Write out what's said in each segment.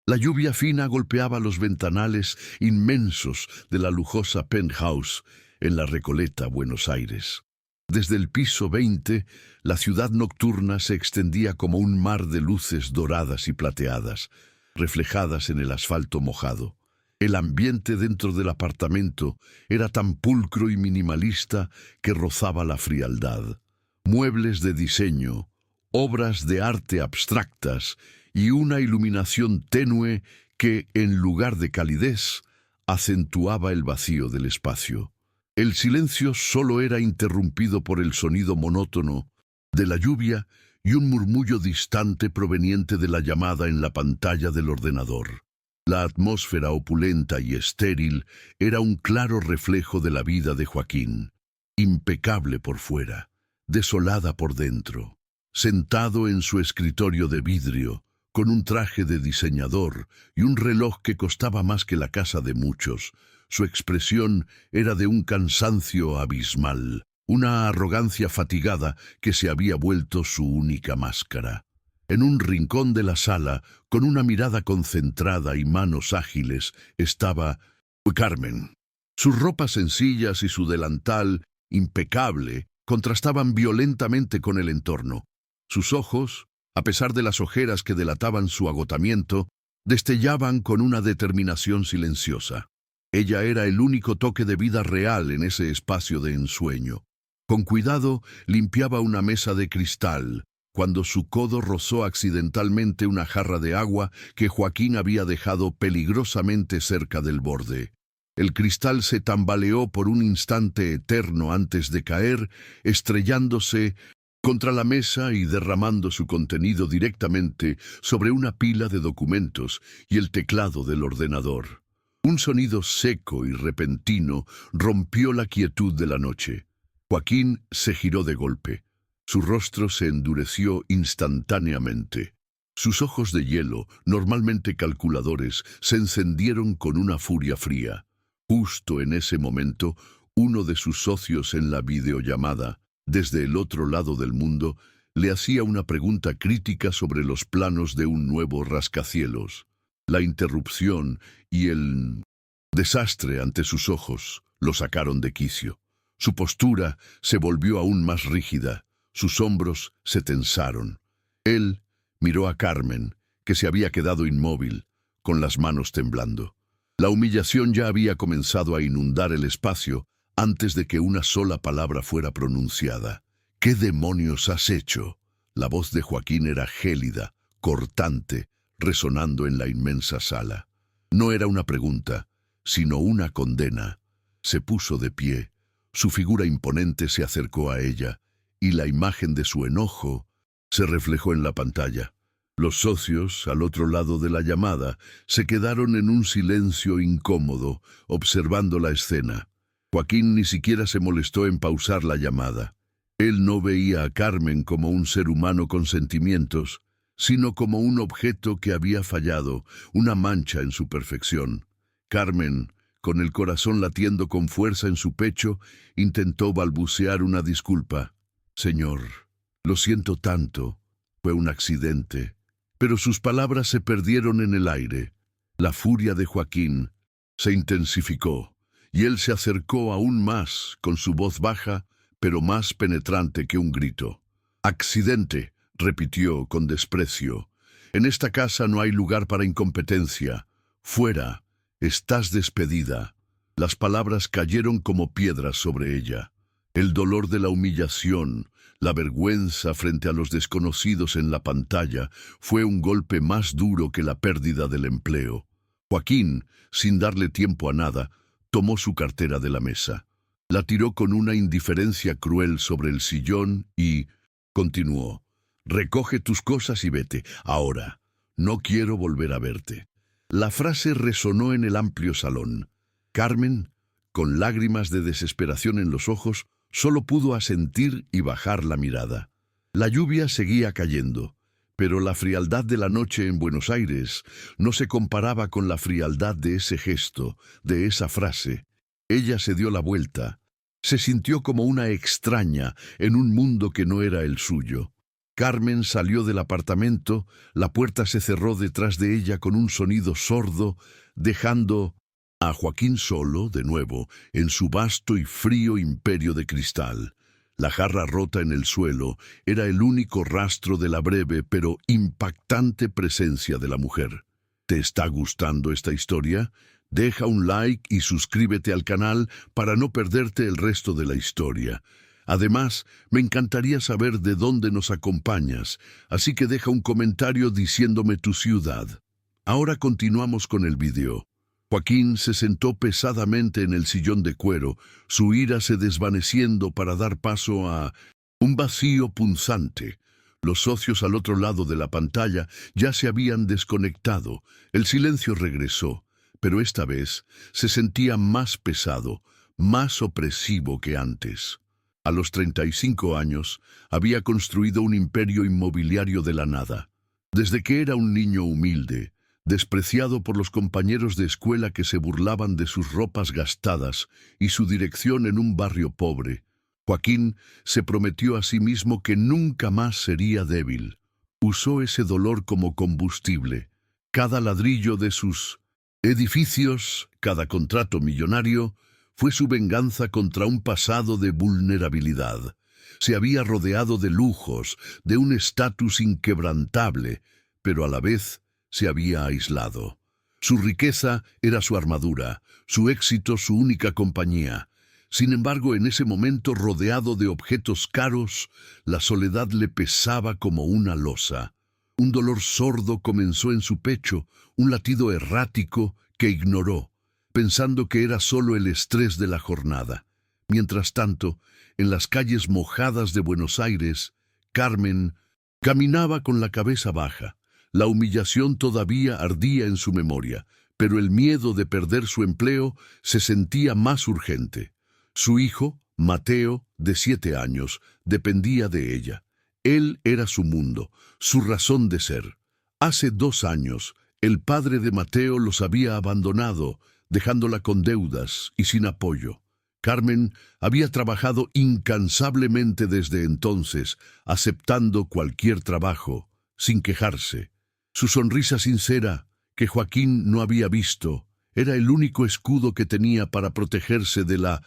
La lluvia fina golpeaba los ventanales inmensos de la lujosa penthouse en la Recoleta, Buenos Aires. Desde el piso 20, la ciudad nocturna se extendía como un mar de luces doradas y plateadas, reflejadas en el asfalto mojado. El ambiente dentro del apartamento era tan pulcro y minimalista que rozaba la frialdad. Muebles de diseño, obras de arte abstractas y una iluminación tenue que, en lugar de calidez, acentuaba el vacío del espacio. El silencio solo era interrumpido por el sonido monótono de la lluvia y un murmullo distante proveniente de la llamada en la pantalla del ordenador. La atmósfera opulenta y estéril era un claro reflejo de la vida de Joaquín, impecable por fuera, desolada por dentro. Sentado en su escritorio de vidrio, con un traje de diseñador y un reloj que costaba más que la casa de muchos, su expresión era de un cansancio abismal, una arrogancia fatigada que se había vuelto su única máscara. En un rincón de la sala, con una mirada concentrada y manos ágiles, estaba Carmen. Sus ropas sencillas y su delantal, impecable, contrastaban violentamente con el entorno. Sus ojos, a pesar de las ojeras que delataban su agotamiento, destellaban con una determinación silenciosa. Ella era el único toque de vida real en ese espacio de ensueño. Con cuidado limpiaba una mesa de cristal, cuando su codo rozó accidentalmente una jarra de agua que Joaquín había dejado peligrosamente cerca del borde. El cristal se tambaleó por un instante eterno antes de caer, estrellándose contra la mesa y derramando su contenido directamente sobre una pila de documentos y el teclado del ordenador. Un sonido seco y repentino rompió la quietud de la noche. Joaquín se giró de golpe. Su rostro se endureció instantáneamente. Sus ojos de hielo, normalmente calculadores, se encendieron con una furia fría. Justo en ese momento, uno de sus socios en la videollamada, desde el otro lado del mundo, le hacía una pregunta crítica sobre los planos de un nuevo rascacielos. La interrupción y el desastre ante sus ojos lo sacaron de quicio. Su postura se volvió aún más rígida. Sus hombros se tensaron. Él miró a Carmen, que se había quedado inmóvil, con las manos temblando. La humillación ya había comenzado a inundar el espacio antes de que una sola palabra fuera pronunciada. ¿Qué demonios has hecho? La voz de Joaquín era gélida, cortante, resonando en la inmensa sala. No era una pregunta, sino una condena. Se puso de pie. Su figura imponente se acercó a ella, y la imagen de su enojo se reflejó en la pantalla. Los socios, al otro lado de la llamada, se quedaron en un silencio incómodo, observando la escena. Joaquín ni siquiera se molestó en pausar la llamada. Él no veía a Carmen como un ser humano con sentimientos, sino como un objeto que había fallado, una mancha en su perfección. Carmen, con el corazón latiendo con fuerza en su pecho, intentó balbucear una disculpa. «Señor, lo siento tanto, fue un accidente». Pero sus palabras se perdieron en el aire. La furia de Joaquín se intensificó, y él se acercó aún más, con su voz baja, pero más penetrante que un grito. «Accidente», repitió con desprecio. «En esta casa no hay lugar para incompetencia. Fuera, estás despedida». Las palabras cayeron como piedras sobre ella. El dolor de la humillación, la vergüenza frente a los desconocidos en la pantalla, fue un golpe más duro que la pérdida del empleo. Joaquín, sin darle tiempo a nada, tomó su cartera de la mesa. La tiró con una indiferencia cruel sobre el sillón y continuó. «Recoge tus cosas y vete. Ahora. No quiero volver a verte». La frase resonó en el amplio salón. Carmen, con lágrimas de desesperación en los ojos, solo pudo asentir y bajar la mirada. La lluvia seguía cayendo, pero la frialdad de la noche en Buenos Aires no se comparaba con la frialdad de ese gesto, de esa frase. Ella se dio la vuelta. Se sintió como una extraña en un mundo que no era el suyo. Carmen salió del apartamento, la puerta se cerró detrás de ella con un sonido sordo, dejando a Joaquín solo, de nuevo, en su vasto y frío imperio de cristal. La jarra rota en el suelo era el único rastro de la breve pero impactante presencia de la mujer. ¿Te está gustando esta historia? Deja un like y suscríbete al canal para no perderte el resto de la historia. Además, me encantaría saber de dónde nos acompañas, así que deja un comentario diciéndome tu ciudad. Ahora continuamos con el video. Joaquín se sentó pesadamente en el sillón de cuero, su ira se desvaneciendo para dar paso a un vacío punzante. Los socios al otro lado de la pantalla ya se habían desconectado. El silencio regresó, pero esta vez se sentía más pesado, más opresivo que antes. A los 35 años, había construido un imperio inmobiliario de la nada. Desde que era un niño humilde, despreciado por los compañeros de escuela que se burlaban de sus ropas gastadas y su dirección en un barrio pobre, Joaquín se prometió a sí mismo que nunca más sería débil. Usó ese dolor como combustible. Cada ladrillo de sus edificios, cada contrato millonario, fue su venganza contra un pasado de vulnerabilidad. Se había rodeado de lujos, de un estatus inquebrantable, pero a la vez se había aislado. Su riqueza era su armadura, su éxito su única compañía. Sin embargo, en ese momento, rodeado de objetos caros, la soledad le pesaba como una losa. Un dolor sordo comenzó en su pecho, un latido errático que ignoró, pensando que era solo el estrés de la jornada. Mientras tanto, en las calles mojadas de Buenos Aires, Carmen caminaba con la cabeza baja. La humillación todavía ardía en su memoria, pero el miedo de perder su empleo se sentía más urgente. Su hijo, Mateo, de 7 años, dependía de ella. Él era su mundo, su razón de ser. Hace 2 años, el padre de Mateo los había abandonado, dejándola con deudas y sin apoyo. Carmen había trabajado incansablemente desde entonces, aceptando cualquier trabajo, sin quejarse. Su sonrisa sincera, que Joaquín no había visto, era el único escudo que tenía para protegerse de la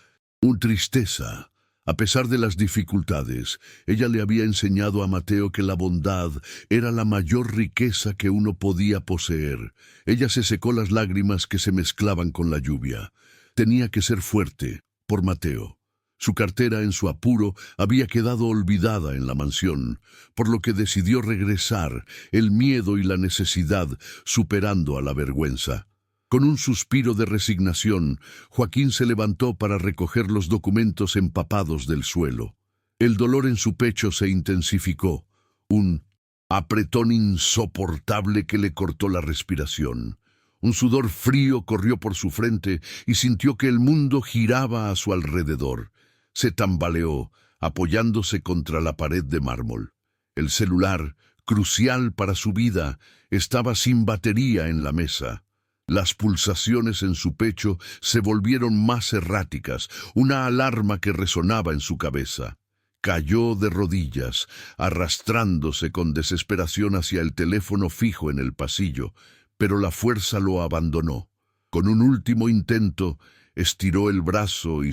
tristeza. A pesar de las dificultades, ella le había enseñado a Mateo que la bondad era la mayor riqueza que uno podía poseer. Ella se secó las lágrimas que se mezclaban con la lluvia. Tenía que ser fuerte, por Mateo. Su cartera, en su apuro, había quedado olvidada en la mansión, por lo que decidió regresar, el miedo y la necesidad superando a la vergüenza. Con un suspiro de resignación, Joaquín se levantó para recoger los documentos empapados del suelo. El dolor en su pecho se intensificó, un apretón insoportable que le cortó la respiración. Un sudor frío corrió por su frente y sintió que el mundo giraba a su alrededor. Se tambaleó, apoyándose contra la pared de mármol. El celular, crucial para su vida, estaba sin batería en la mesa. Las pulsaciones en su pecho se volvieron más erráticas, una alarma que resonaba en su cabeza. Cayó de rodillas, arrastrándose con desesperación hacia el teléfono fijo en el pasillo, pero la fuerza lo abandonó. Con un último intento, estiró el brazo y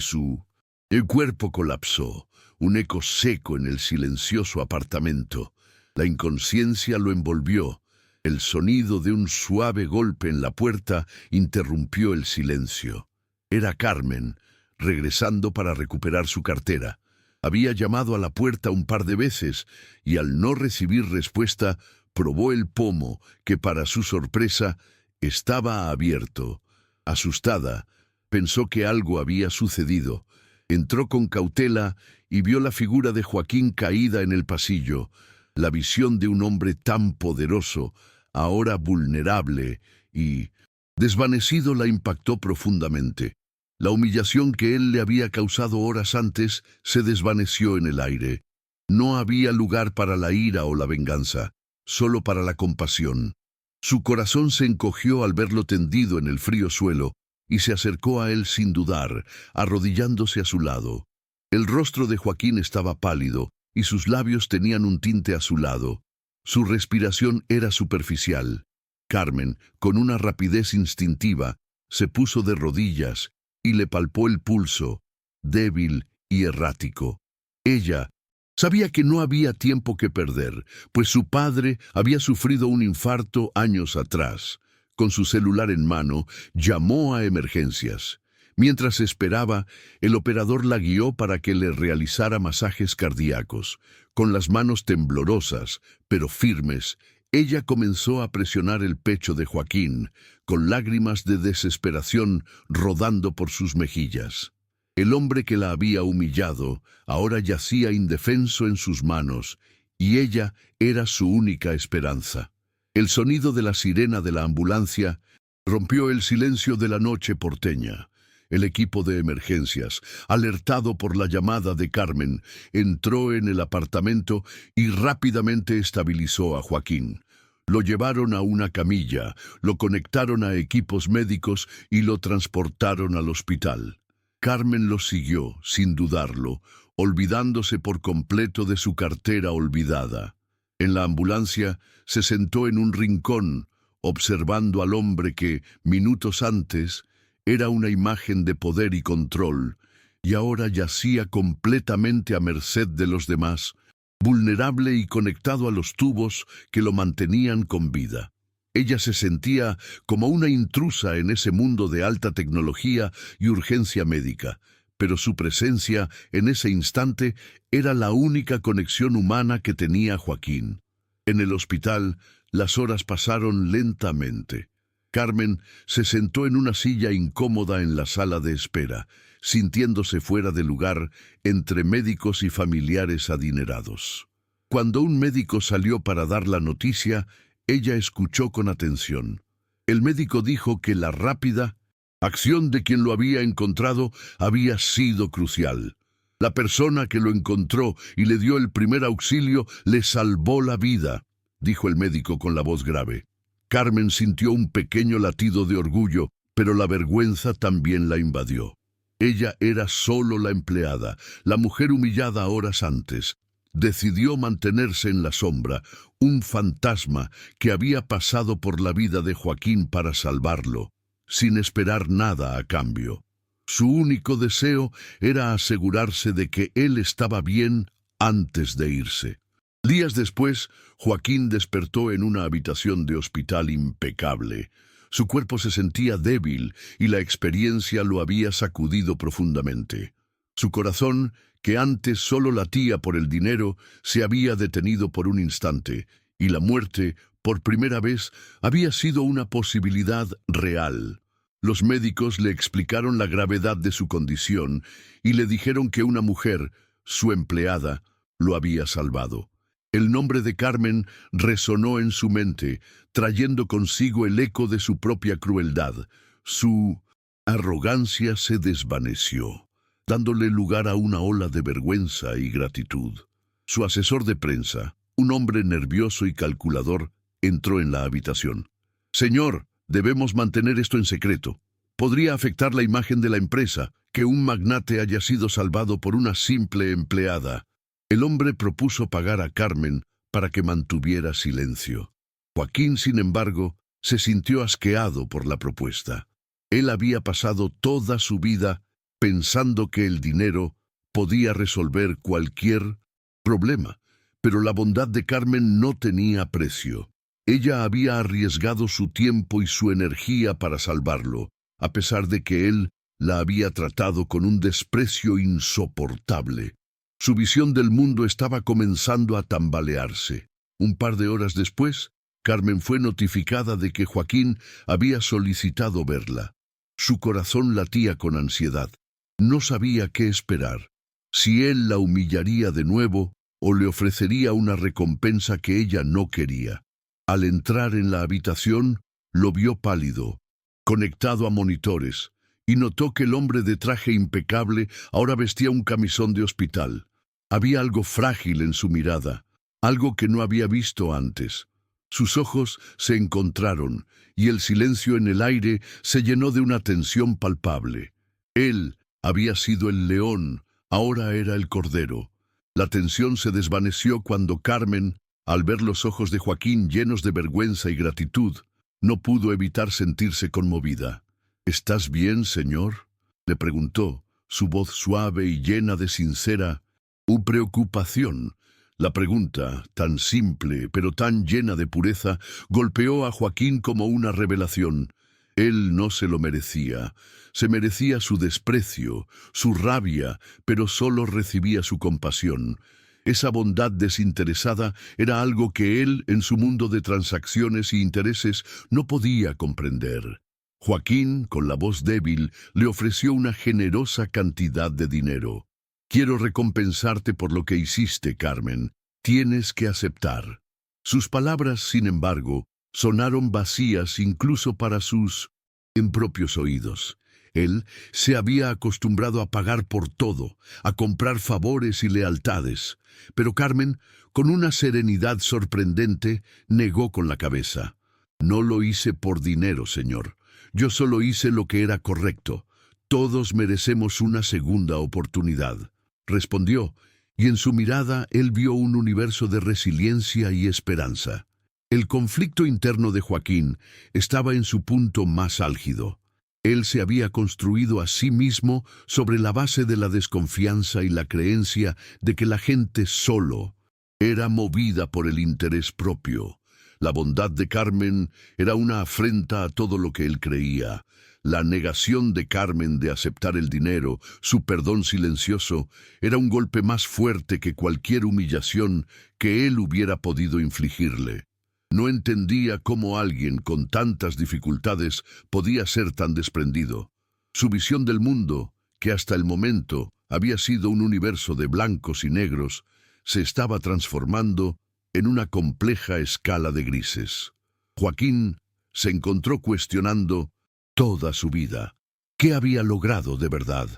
el cuerpo colapsó, un eco seco en el silencioso apartamento. La inconsciencia lo envolvió. El sonido de un suave golpe en la puerta interrumpió el silencio. Era Carmen, regresando para recuperar su cartera. Había llamado a la puerta un par de veces y al no recibir respuesta, probó el pomo que, para su sorpresa, estaba abierto. Asustada, pensó que algo había sucedido. Entró con cautela y vio la figura de Joaquín caída en el pasillo. La visión de un hombre tan poderoso, ahora vulnerable y desvanecido, la impactó profundamente. La humillación que él le había causado horas antes se desvaneció en el aire. No había lugar para la ira o la venganza, solo para la compasión. Su corazón se encogió al verlo tendido en el frío suelo y se acercó a él sin dudar, arrodillándose a su lado. El rostro de Joaquín estaba pálido, y sus labios tenían un tinte azulado. Su respiración era superficial. Carmen, con una rapidez instintiva, se puso de rodillas y le palpó el pulso, débil y errático. Ella sabía que no había tiempo que perder, pues su padre había sufrido un infarto años atrás. Con su celular en mano, llamó a emergencias. Mientras esperaba, el operador la guió para que le realizara masajes cardíacos. Con las manos temblorosas, pero firmes, ella comenzó a presionar el pecho de Joaquín, con lágrimas de desesperación rodando por sus mejillas. El hombre que la había humillado ahora yacía indefenso en sus manos, y ella era su única esperanza. El sonido de la sirena de la ambulancia rompió el silencio de la noche porteña. El equipo de emergencias, alertado por la llamada de Carmen, entró en el apartamento y rápidamente estabilizó a Joaquín. Lo llevaron a una camilla, lo conectaron a equipos médicos y lo transportaron al hospital. Carmen lo siguió, sin dudarlo, olvidándose por completo de su cartera olvidada. En la ambulancia se sentó en un rincón, observando al hombre que, minutos antes, era una imagen de poder y control, y ahora yacía completamente a merced de los demás, vulnerable y conectado a los tubos que lo mantenían con vida. Ella se sentía como una intrusa en ese mundo de alta tecnología y urgencia médica, pero su presencia en ese instante era la única conexión humana que tenía Joaquín. En el hospital, las horas pasaron lentamente. Carmen se sentó en una silla incómoda en la sala de espera, sintiéndose fuera de lugar entre médicos y familiares adinerados. Cuando un médico salió para dar la noticia, ella escuchó con atención. El médico dijo que la rápida acción de quien lo había encontrado había sido crucial. La persona que lo encontró y le dio el primer auxilio le salvó la vida, dijo el médico con la voz grave. Carmen sintió un pequeño latido de orgullo, pero la vergüenza también la invadió. Ella era solo la empleada, la mujer humillada horas antes. Decidió mantenerse en la sombra, un fantasma que había pasado por la vida de Joaquín para salvarlo, sin esperar nada a cambio. Su único deseo era asegurarse de que él estaba bien antes de irse. Días después, Joaquín despertó en una habitación de hospital impecable. Su cuerpo se sentía débil y la experiencia lo había sacudido profundamente. Su corazón, que antes solo latía por el dinero, se había detenido por un instante, y la muerte, por primera vez, había sido una posibilidad real. Los médicos le explicaron la gravedad de su condición y le dijeron que una mujer, su empleada, lo había salvado. El nombre de Carmen resonó en su mente, trayendo consigo el eco de su propia crueldad. Su arrogancia se desvaneció, dándole lugar a una ola de vergüenza y gratitud. Su asesor de prensa, un hombre nervioso y calculador, entró en la habitación. «Señor, debemos mantener esto en secreto. Podría afectar la imagen de la empresa, que un magnate haya sido salvado por una simple empleada». El hombre propuso pagar a Carmen para que mantuviera silencio. Joaquín, sin embargo, se sintió asqueado por la propuesta. Él había pasado toda su vida pensando que el dinero podía resolver cualquier problema, pero la bondad de Carmen no tenía precio. Ella había arriesgado su tiempo y su energía para salvarlo, a pesar de que él la había tratado con un desprecio insoportable. Su visión del mundo estaba comenzando a tambalearse. Un par de horas después, Carmen fue notificada de que Joaquín había solicitado verla. Su corazón latía con ansiedad. No sabía qué esperar. Si él la humillaría de nuevo o le ofrecería una recompensa que ella no quería. Al entrar en la habitación, lo vio pálido, conectado a monitores, y notó que el hombre de traje impecable ahora vestía un camisón de hospital. Había algo frágil en su mirada, algo que no había visto antes. Sus ojos se encontraron, y el silencio en el aire se llenó de una tensión palpable. Él había sido el león, ahora era el cordero. La tensión se desvaneció cuando Carmen, al ver los ojos de Joaquín llenos de vergüenza y gratitud, no pudo evitar sentirse conmovida. —¿Estás bien, señor? —le preguntó, su voz suave y llena de sincera preocupación. La pregunta, tan simple pero tan llena de pureza, golpeó a Joaquín como una revelación. Él no se lo merecía. Se merecía su desprecio, su rabia, pero solo recibía su compasión. Esa bondad desinteresada era algo que él, en su mundo de transacciones y intereses, no podía comprender. Joaquín, con la voz débil, le ofreció una generosa cantidad de dinero. —Quiero recompensarte por lo que hiciste, Carmen. Tienes que aceptar. Sus palabras, sin embargo, sonaron vacías incluso para sus impropios oídos. Él se había acostumbrado a pagar por todo, a comprar favores y lealtades. Pero Carmen, con una serenidad sorprendente, negó con la cabeza. —No lo hice por dinero, señor. Yo solo hice lo que era correcto. Todos merecemos una segunda oportunidad —respondió, y en su mirada él vio un universo de resiliencia y esperanza. El conflicto interno de Joaquín estaba en su punto más álgido. Él se había construido a sí mismo sobre la base de la desconfianza y la creencia de que la gente solo era movida por el interés propio. La bondad de Carmen era una afrenta a todo lo que él creía. La negación de Carmen de aceptar el dinero, su perdón silencioso, era un golpe más fuerte que cualquier humillación que él hubiera podido infligirle. No entendía cómo alguien con tantas dificultades podía ser tan desprendido. Su visión del mundo, que hasta el momento había sido un universo de blancos y negros, se estaba transformando en una compleja escala de grises. Joaquín se encontró cuestionando toda su vida. ¿Qué había logrado de verdad?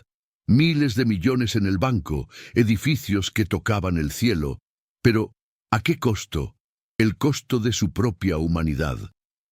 Miles de millones en el banco, edificios que tocaban el cielo, pero ¿a qué costo? El costo de su propia humanidad.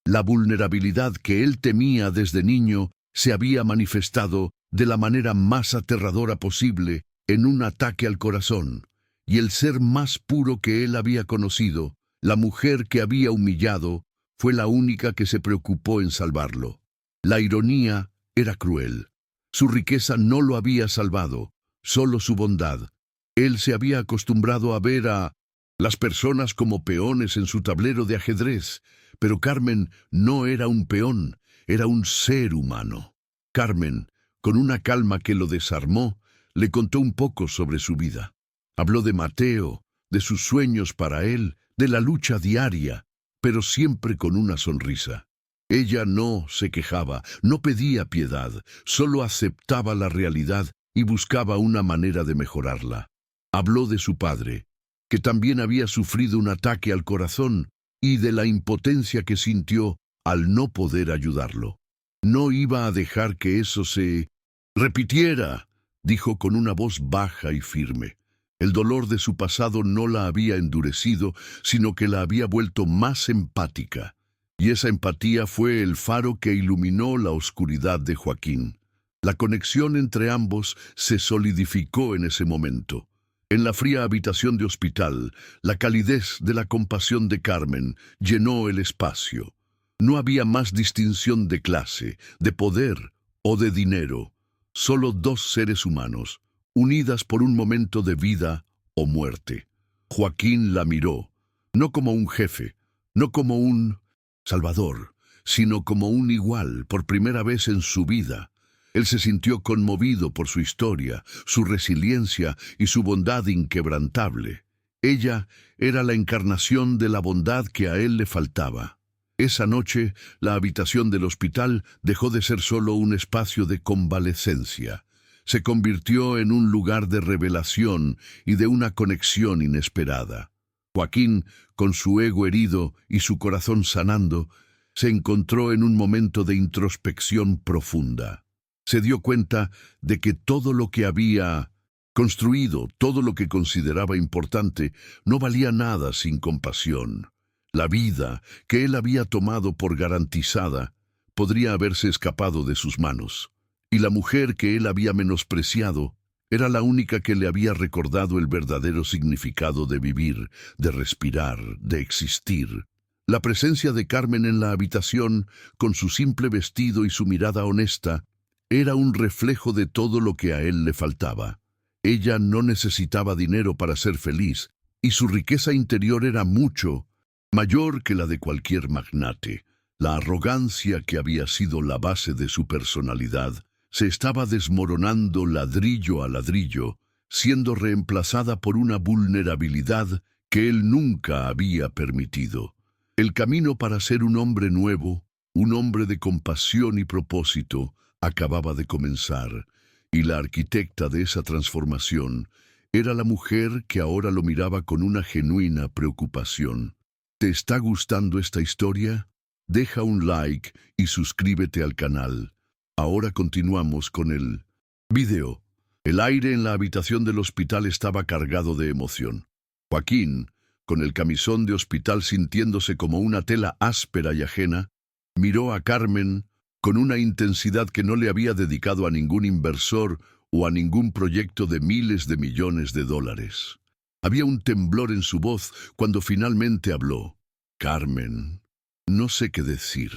La vulnerabilidad que él temía desde niño se había manifestado de la manera más aterradora posible en un ataque al corazón, y el ser más puro que él había conocido, la mujer que había humillado, fue la única que se preocupó en salvarlo. La ironía era cruel. Su riqueza no lo había salvado, solo su bondad. Él se había acostumbrado a ver a las personas como peones en su tablero de ajedrez, pero Carmen no era un peón, era un ser humano. Carmen, con una calma que lo desarmó, le contó un poco sobre su vida. Habló de Mateo, de sus sueños para él, de la lucha diaria, pero siempre con una sonrisa. Ella no se quejaba, no pedía piedad, solo aceptaba la realidad y buscaba una manera de mejorarla. Habló de su padre, que también había sufrido un ataque al corazón, y de la impotencia que sintió al no poder ayudarlo. No iba a dejar que eso se repitiera, dijo con una voz baja y firme. El dolor de su pasado no la había endurecido, sino que la había vuelto más empática. Y esa empatía fue el faro que iluminó la oscuridad de Joaquín. La conexión entre ambos se solidificó en ese momento. En la fría habitación de hospital, la calidez de la compasión de Carmen llenó el espacio. No había más distinción de clase, de poder o de dinero. Solo dos seres humanos, unidas por un momento de vida o muerte. Joaquín la miró, no como un jefe, no como un salvador, sino como un igual por primera vez en su vida. Él se sintió conmovido por su historia, su resiliencia y su bondad inquebrantable. Ella era la encarnación de la bondad que a él le faltaba. Esa noche, la habitación del hospital dejó de ser solo un espacio de convalecencia. Se convirtió en un lugar de revelación y de una conexión inesperada. Joaquín, con su ego herido y su corazón sanando, se encontró en un momento de introspección profunda. Se dio cuenta de que todo lo que había construido, todo lo que consideraba importante, no valía nada sin compasión. La vida, que él había tomado por garantizada, podría haberse escapado de sus manos. Y la mujer que él había menospreciado, Era la única que le había recordado el verdadero significado de vivir, de respirar, de existir. La presencia de Carmen en la habitación, con su simple vestido y su mirada honesta, era un reflejo de todo lo que a él le faltaba. Ella no necesitaba dinero para ser feliz, y su riqueza interior era mucho mayor que la de cualquier magnate. La arrogancia que había sido la base de su personalidad se estaba desmoronando ladrillo a ladrillo, siendo reemplazada por una vulnerabilidad que él nunca había permitido. El camino para ser un hombre nuevo, un hombre de compasión y propósito, acababa de comenzar, y la arquitecta de esa transformación era la mujer que ahora lo miraba con una genuina preocupación. ¿Te está gustando esta historia? Deja un like y suscríbete al canal. Ahora continuamos con el video. El aire en la habitación del hospital estaba cargado de emoción. Joaquín, con el camisón de hospital sintiéndose como una tela áspera y ajena, miró a Carmen con una intensidad que no le había dedicado a ningún inversor o a ningún proyecto de miles de millones de dólares. Había un temblor en su voz cuando finalmente habló. Carmen, no sé qué decir.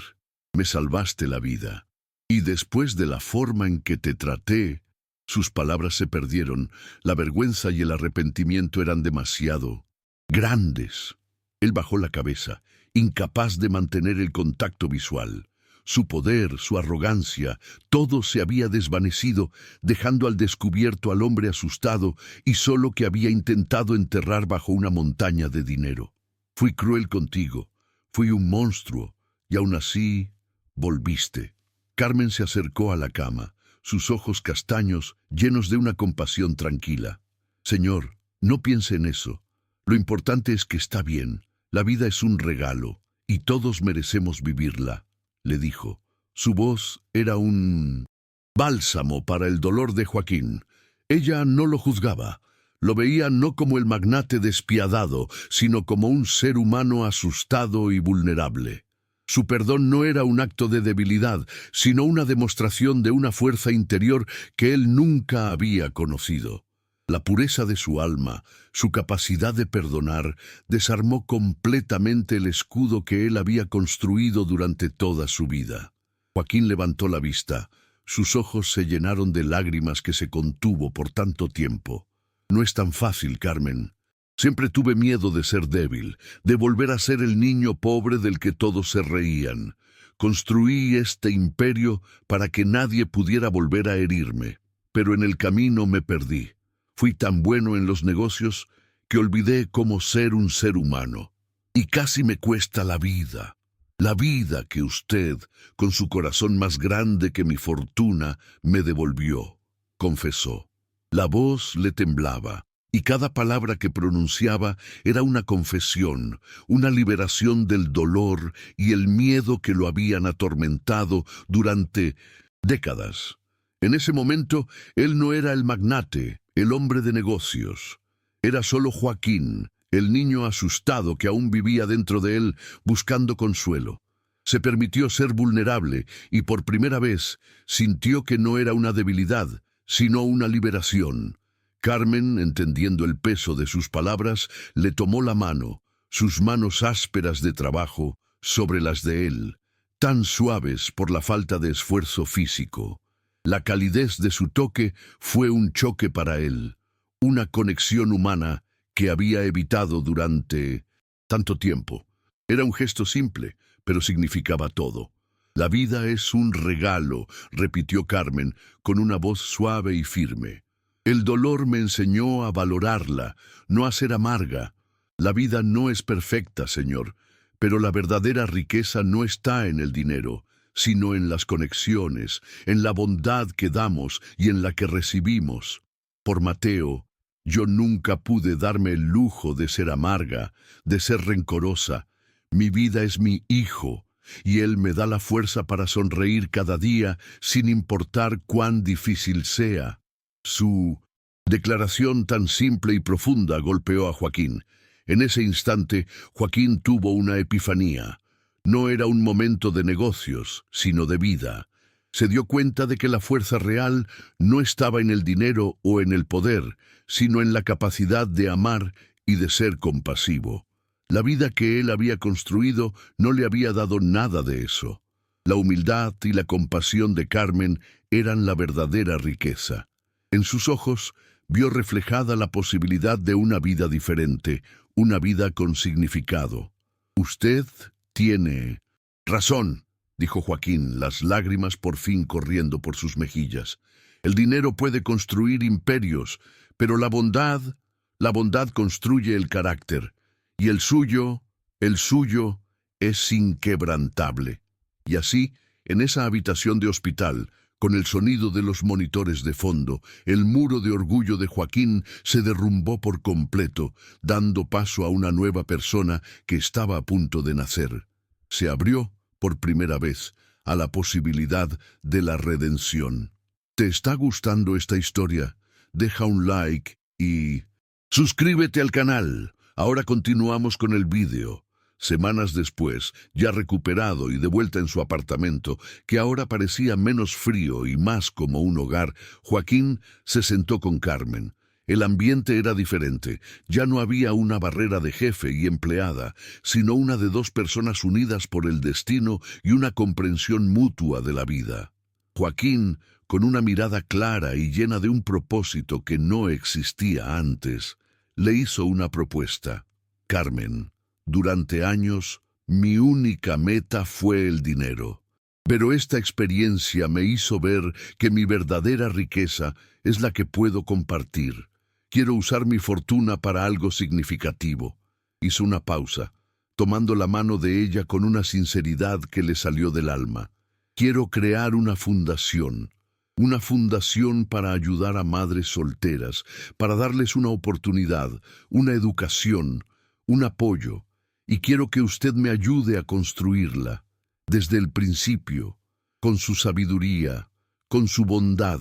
Me salvaste la vida. Y después de la forma en que te traté, sus palabras se perdieron. La vergüenza y el arrepentimiento eran demasiado grandes. Él bajó la cabeza, incapaz de mantener el contacto visual. Su poder, su arrogancia, todo se había desvanecido, dejando al descubierto al hombre asustado y solo que había intentado enterrar bajo una montaña de dinero. Fui cruel contigo, fui un monstruo, y aún así volviste. Carmen se acercó a la cama, sus ojos castaños llenos de una compasión tranquila. Señor, no piense en eso. Lo importante es que está bien. La vida es un regalo, y todos merecemos vivirla, le dijo. Su voz era un bálsamo para el dolor de Joaquín. Ella no lo juzgaba. Lo veía no como el magnate despiadado, sino como un ser humano asustado y vulnerable. Su perdón no era un acto de debilidad, sino una demostración de una fuerza interior que él nunca había conocido. La pureza de su alma, su capacidad de perdonar, desarmó completamente el escudo que él había construido durante toda su vida. Joaquín levantó la vista. Sus ojos se llenaron de lágrimas que se contuvo por tanto tiempo. No es tan fácil, Carmen. Siempre tuve miedo de ser débil, de volver a ser el niño pobre del que todos se reían. Construí este imperio para que nadie pudiera volver a herirme, pero en el camino me perdí. Fui tan bueno en los negocios que olvidé cómo ser un ser humano. Y casi me cuesta la vida que usted, con su corazón más grande que mi fortuna, me devolvió, confesó. La voz le temblaba, y cada palabra que pronunciaba era una confesión, una liberación del dolor y el miedo que lo habían atormentado durante décadas. En ese momento, él no era el magnate, el hombre de negocios. Era solo Joaquín, el niño asustado que aún vivía dentro de él buscando consuelo. Se permitió ser vulnerable y por primera vez sintió que no era una debilidad, sino una liberación. Carmen, entendiendo el peso de sus palabras, le tomó la mano, sus manos ásperas de trabajo, sobre las de él, tan suaves por la falta de esfuerzo físico. La calidez de su toque fue un choque para él, una conexión humana que había evitado durante tanto tiempo. Era un gesto simple, pero significaba todo. La vida es un regalo, repitió Carmen, con una voz suave y firme. El dolor me enseñó a valorarla, no a ser amarga. La vida no es perfecta, señor, pero la verdadera riqueza no está en el dinero, sino en las conexiones, en la bondad que damos y en la que recibimos. Por Mateo, yo nunca pude darme el lujo de ser amarga, de ser rencorosa. Mi vida es mi hijo, y él me da la fuerza para sonreír cada día sin importar cuán difícil sea. Su declaración tan simple y profunda golpeó a Joaquín. En ese instante, Joaquín tuvo una epifanía. No era un momento de negocios, sino de vida. Se dio cuenta de que la fuerza real no estaba en el dinero o en el poder, sino en la capacidad de amar y de ser compasivo. La vida que él había construido no le había dado nada de eso. La humildad y la compasión de Carmen eran la verdadera riqueza. En sus ojos vio reflejada la posibilidad de una vida diferente, una vida con significado. «Usted tiene razón», dijo Joaquín, las lágrimas por fin corriendo por sus mejillas. «El dinero puede construir imperios, pero la bondad construye el carácter, y el suyo es inquebrantable». Y así, en esa habitación de hospital, con el sonido de los monitores de fondo, el muro de orgullo de Joaquín se derrumbó por completo, dando paso a una nueva persona que estaba a punto de nacer. Se abrió, por primera vez, a la posibilidad de la redención. ¿Te está gustando esta historia? Deja un like y suscríbete al canal. Ahora continuamos con el vídeo. Semanas después, ya recuperado y de vuelta en su apartamento, que ahora parecía menos frío y más como un hogar, Joaquín se sentó con Carmen. El ambiente era diferente. Ya no había una barrera de jefe y empleada, sino una de dos personas unidas por el destino y una comprensión mutua de la vida. Joaquín, con una mirada clara y llena de un propósito que no existía antes, le hizo una propuesta. «Carmen, durante años, mi única meta fue el dinero. Pero esta experiencia me hizo ver que mi verdadera riqueza es la que puedo compartir. Quiero usar mi fortuna para algo significativo». Hizo una pausa, tomando la mano de ella con una sinceridad que le salió del alma. «Quiero crear una fundación para ayudar a madres solteras, para darles una oportunidad, una educación, un apoyo. Y quiero que usted me ayude a construirla, desde el principio, con su sabiduría, con su bondad.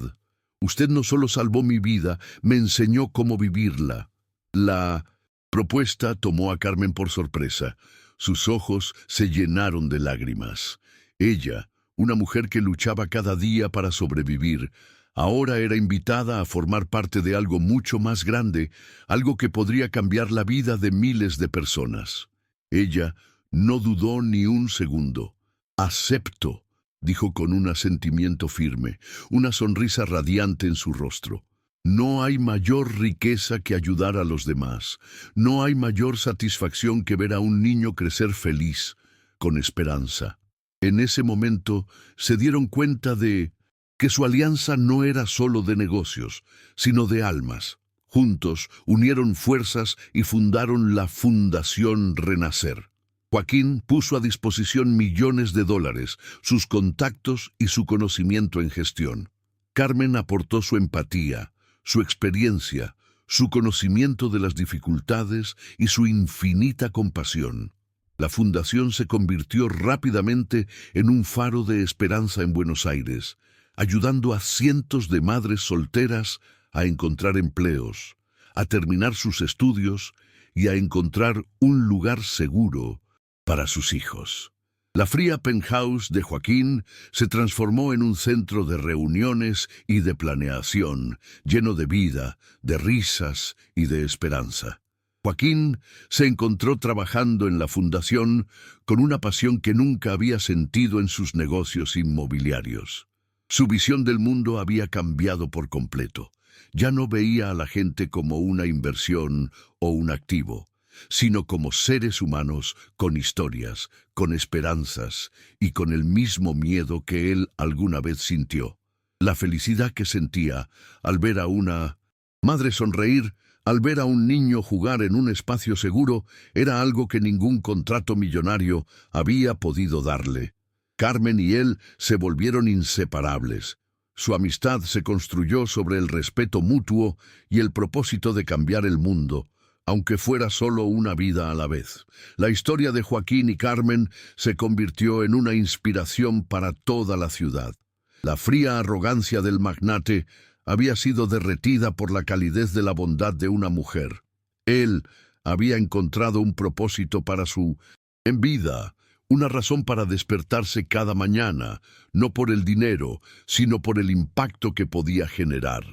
Usted no solo salvó mi vida, me enseñó cómo vivirla». La propuesta tomó a Carmen por sorpresa. Sus ojos se llenaron de lágrimas. Ella, una mujer que luchaba cada día para sobrevivir, ahora era invitada a formar parte de algo mucho más grande, algo que podría cambiar la vida de miles de personas. Ella no dudó ni un segundo. «Acepto», dijo con un asentimiento firme, una sonrisa radiante en su rostro. No hay mayor riqueza que ayudar a los demás. No hay mayor satisfacción que ver a un niño crecer feliz, con esperanza. En ese momento se dieron cuenta de que su alianza no era solo de negocios, sino de almas. Juntos unieron fuerzas y fundaron la Fundación Renacer. Joaquín puso a disposición millones de dólares, sus contactos y su conocimiento en gestión. Carmen aportó su empatía, su experiencia, su conocimiento de las dificultades y su infinita compasión. La fundación se convirtió rápidamente en un faro de esperanza en Buenos Aires, ayudando a cientos de madres solteras a encontrar empleos, a terminar sus estudios y a encontrar un lugar seguro para sus hijos. La fría penthouse de Joaquín se transformó en un centro de reuniones y de planeación, lleno de vida, de risas y de esperanza. Joaquín se encontró trabajando en la fundación con una pasión que nunca había sentido en sus negocios inmobiliarios. Su visión del mundo había cambiado por completo. Ya no veía a la gente como una inversión o un activo, sino como seres humanos con historias, con esperanzas y con el mismo miedo que él alguna vez sintió. La felicidad que sentía al ver a una madre sonreír, al ver a un niño jugar en un espacio seguro, era algo que ningún contrato millonario había podido darle. Carmen y él se volvieron inseparables. Su amistad se construyó sobre el respeto mutuo y el propósito de cambiar el mundo, aunque fuera solo una vida a la vez. La historia de Joaquín y Carmen se convirtió en una inspiración para toda la ciudad. La fría arrogancia del magnate había sido derretida por la calidez de la bondad de una mujer. Él había encontrado un propósito para su vida, Una razón para despertarse cada mañana, no por el dinero, sino por el impacto que podía generar.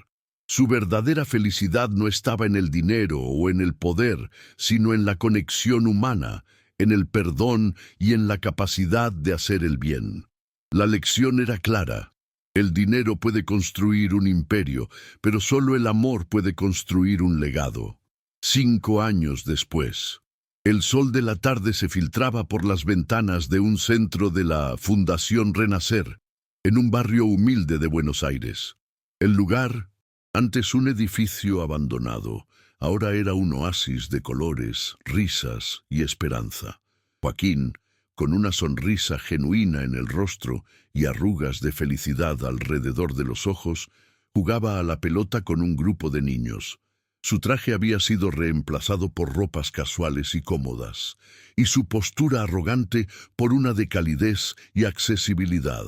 Su verdadera felicidad no estaba en el dinero o en el poder, sino en la conexión humana, en el perdón y en la capacidad de hacer el bien. La lección era clara. El dinero puede construir un imperio, pero solo el amor puede construir un legado. 5 años después, el sol de la tarde se filtraba por las ventanas de un centro de la Fundación Renacer, en un barrio humilde de Buenos Aires. El lugar, antes un edificio abandonado, ahora era un oasis de colores, risas y esperanza. Joaquín, con una sonrisa genuina en el rostro y arrugas de felicidad alrededor de los ojos, jugaba a la pelota con un grupo de niños. Su traje había sido reemplazado por ropas casuales y cómodas, y su postura arrogante por una de calidez y accesibilidad.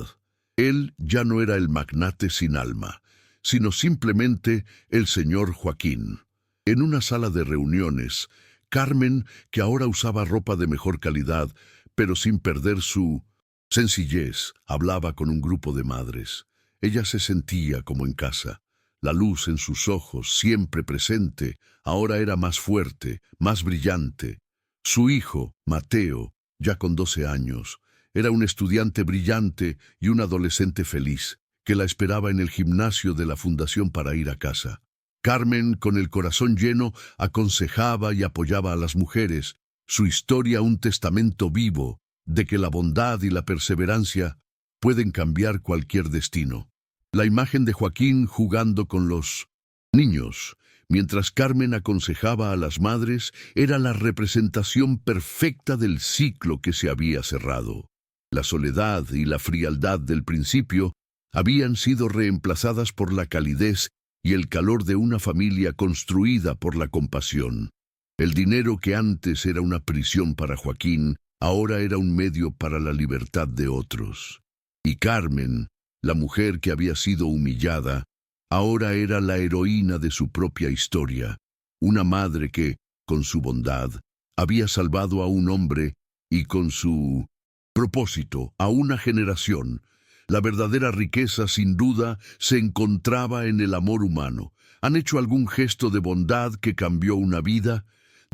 Él ya no era el magnate sin alma, sino simplemente el señor Joaquín. En una sala de reuniones, Carmen, que ahora usaba ropa de mejor calidad, pero sin perder su sencillez, hablaba con un grupo de madres. Ella se sentía como en casa. La luz en sus ojos, siempre presente, ahora era más fuerte, más brillante. Su hijo, Mateo, ya con 12 años, era un estudiante brillante y un adolescente feliz, que la esperaba en el gimnasio de la fundación para ir a casa. Carmen, con el corazón lleno, aconsejaba y apoyaba a las mujeres, su historia un testamento vivo de que la bondad y la perseverancia pueden cambiar cualquier destino. La imagen de Joaquín jugando con los niños, mientras Carmen aconsejaba a las madres, era la representación perfecta del ciclo que se había cerrado. La soledad y la frialdad del principio habían sido reemplazadas por la calidez y el calor de una familia construida por la compasión. El dinero que antes era una prisión para Joaquín, ahora era un medio para la libertad de otros. Y Carmen, la mujer que había sido humillada, ahora era la heroína de su propia historia, una madre que, con su bondad, había salvado a un hombre y con su propósito a una generación. La verdadera riqueza, sin duda, se encontraba en el amor humano. ¿Han hecho algún gesto de bondad que cambió una vida?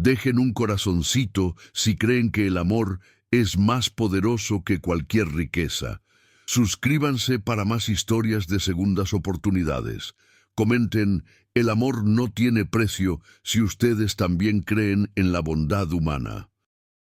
Dejen un corazoncito si creen que el amor es más poderoso que cualquier riqueza. Suscríbanse para más historias de segundas oportunidades. Comenten, el amor no tiene precio si ustedes también creen en la bondad humana.